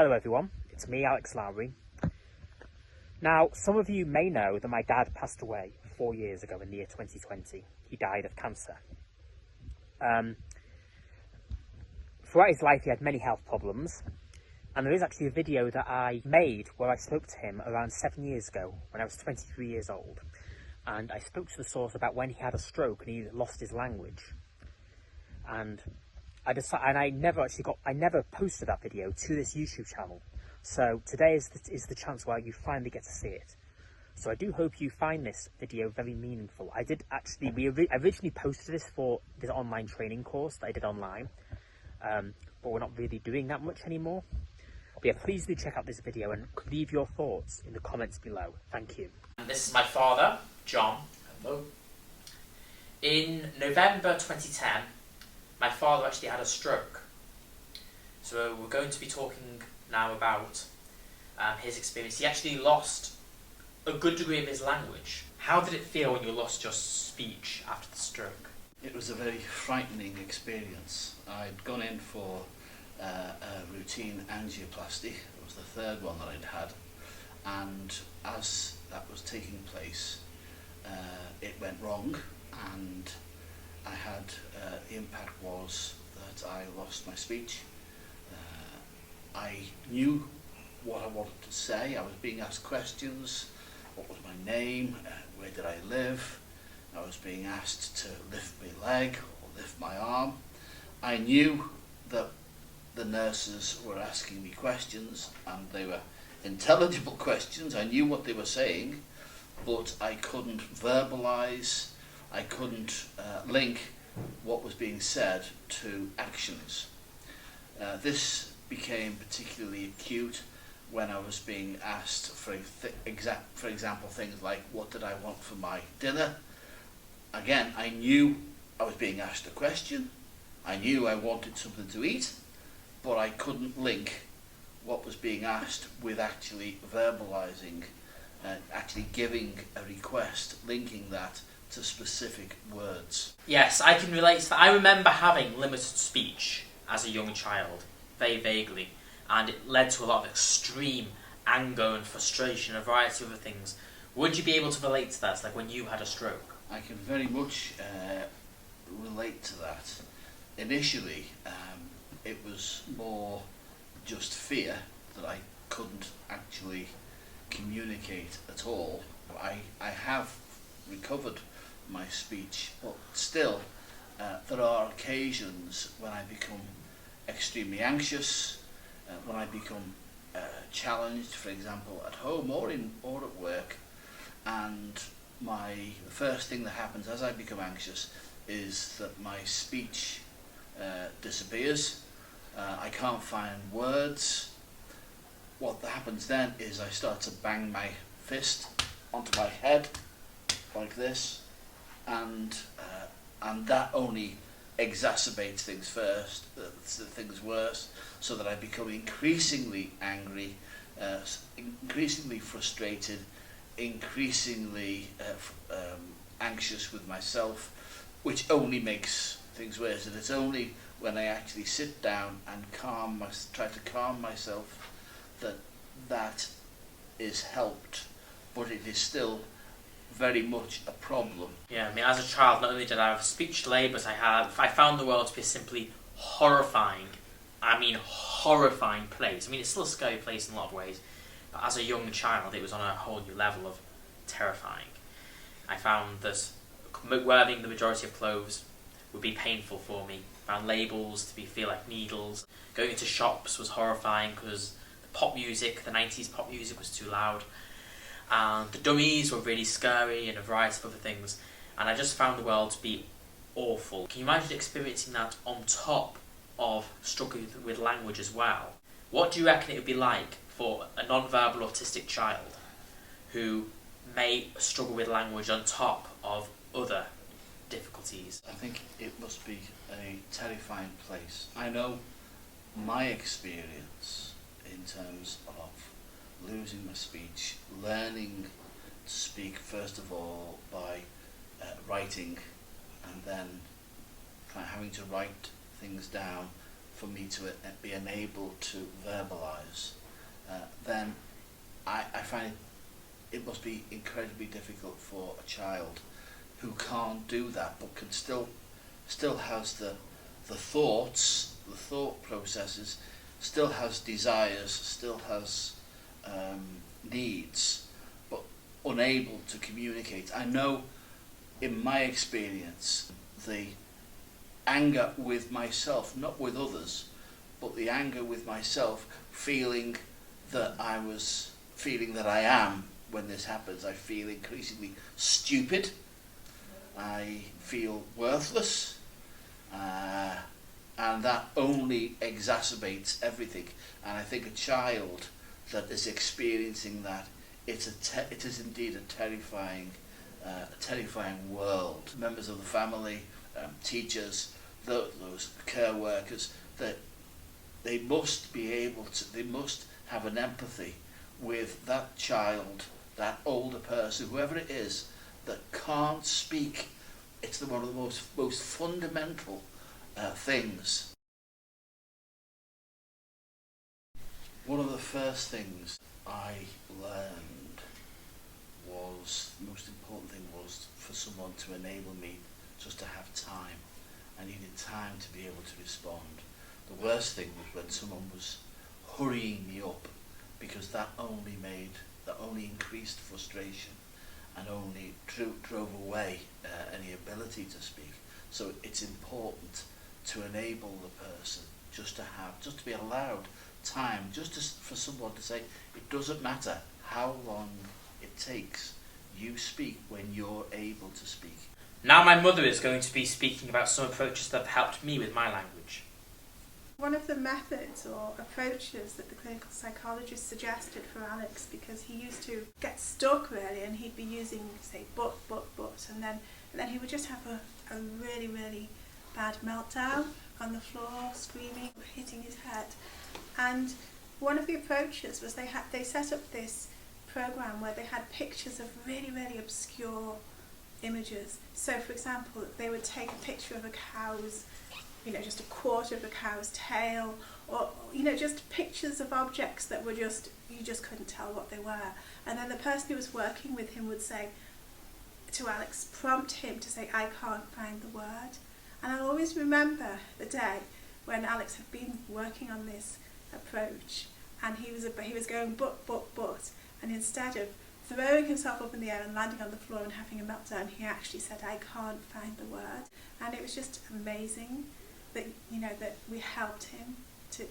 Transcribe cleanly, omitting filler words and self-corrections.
Hello everyone, it's me, Alex Lowery. Now, some of you may know that my dad passed away 4 years ago in the year 2020. He died of cancer. Throughout his life he had many health problems, and there is actually a video that I made where I spoke to him around 7 years ago when I was 23 years old, and I spoke to the source about when he had a stroke and he lost his language. And I never posted that video to this YouTube channel. So today is the chance where you finally get to see it. So I do hope you find this video very meaningful. I originally posted this for this online training course that I did online, but we're not really doing that much anymore. But yeah, please do check out this video and leave your thoughts in the comments below. Thank you. And this is my father, John. Hello. In November 2010, my father actually had a stroke. So we're going to be talking now about his experience. He actually lost a good degree of his language. How did it feel when you lost your speech after the stroke? It was a very frightening experience. I'd gone in for a routine angioplasty. It was the third one that I'd had. And as that was taking place, it went wrong, and I had, the impact was that I lost my speech. I knew what I wanted to say. I was being asked questions. What was my name? Where did I live? I was being asked to lift my leg or lift my arm. I knew that the nurses were asking me questions, and they were intelligible questions. I knew what they were saying, but I couldn't verbalise. I couldn't link what was being said to actions. This became particularly acute when I was being asked, for example, things like, what did I want for my dinner? Again, I knew I was being asked a question. I knew I wanted something to eat, but I couldn't link what was being asked with actually verbalising, actually giving a request, linking that to specific words. Yes, I can relate to that. I remember having limited speech as a young child, very vaguely, and it led to a lot of extreme anger and frustration, a variety of other things. Would you be able to relate to that, like when you had a stroke? I can very much relate to that. Initially, it was more just fear that I couldn't actually communicate at all. I have recovered my speech, but still there are occasions when I become extremely anxious, when I become challenged, for example, at home or at work, and the first thing that happens as I become anxious is that my speech disappears. I can't find words. What happens then is I start to bang my fist onto my head like this, and that only exacerbates things things worse, so that I become increasingly angry, increasingly frustrated, increasingly anxious with myself, which only makes things worse. And it's only when I actually sit down and try to calm myself that is helped, but it is still very much a problem. Yeah, I mean, as a child, not only did I have speech delay, but I found the world to be a simply horrifying, horrifying place. I mean, it's still a scary place in a lot of ways, but as a young child, it was on a whole new level of terrifying. I found that wearing the majority of clothes would be painful for me. I found labels to feel like needles. Going into shops was horrifying because the 90s pop music was too loud. And the dummies were really scary and a variety of other things. And I just found the world to be awful. Can you imagine experiencing that on top of struggling with language as well? What do you reckon it would be like for a non-verbal autistic child who may struggle with language on top of other difficulties? I think it must be a terrifying place. I know my experience in terms of losing my speech, learning to speak first of all by writing, and then having to write things down for me to be enabled to verbalise, then I find it must be incredibly difficult for a child who can't do that, but can still has the thoughts, the thought processes, still has desires, still has needs, but unable to communicate. I know in my experience the anger with myself, not with others, but the anger with myself, feeling that I am, when this happens, I feel increasingly stupid, I feel worthless, and that only exacerbates everything. And I think a child that is experiencing that, it is indeed a terrifying world. Members of the family, teachers, those care workers, that they must be able to, they must have an empathy with that child, that older person, whoever it is, that can't speak. It's one of the most fundamental things. One of the first things I learned was, the most important thing was for someone to enable me just to have time. I needed time to be able to respond. The worst thing was when someone was hurrying me up, because that only increased frustration and only drove away any ability to speak. So it's important to enable the person just to be allowed time, for someone to say, it doesn't matter how long it takes, you speak when you're able to speak. Now my mother is going to be speaking about some approaches that have helped me with my language. One of the methods or approaches that the clinical psychologist suggested for Alex, because he used to get stuck really, and he'd be using, say, but, and then he would just have a really, really bad meltdown on the floor, screaming, hitting his head. And one of the approaches was they set up this program where they had pictures of really, really obscure images. So, for example, they would take a picture of a cow's, just a quarter of a cow's tail, or, just pictures of objects that were you just couldn't tell what they were. And then the person who was working with him would say to Alex, prompt him to say, I can't find the word. And I'll always remember the day when Alex had been working on this approach, and he was going but, and instead of throwing himself up in the air and landing on the floor and having a meltdown, he actually said, I can't find the word. And it was just amazing that that we helped him to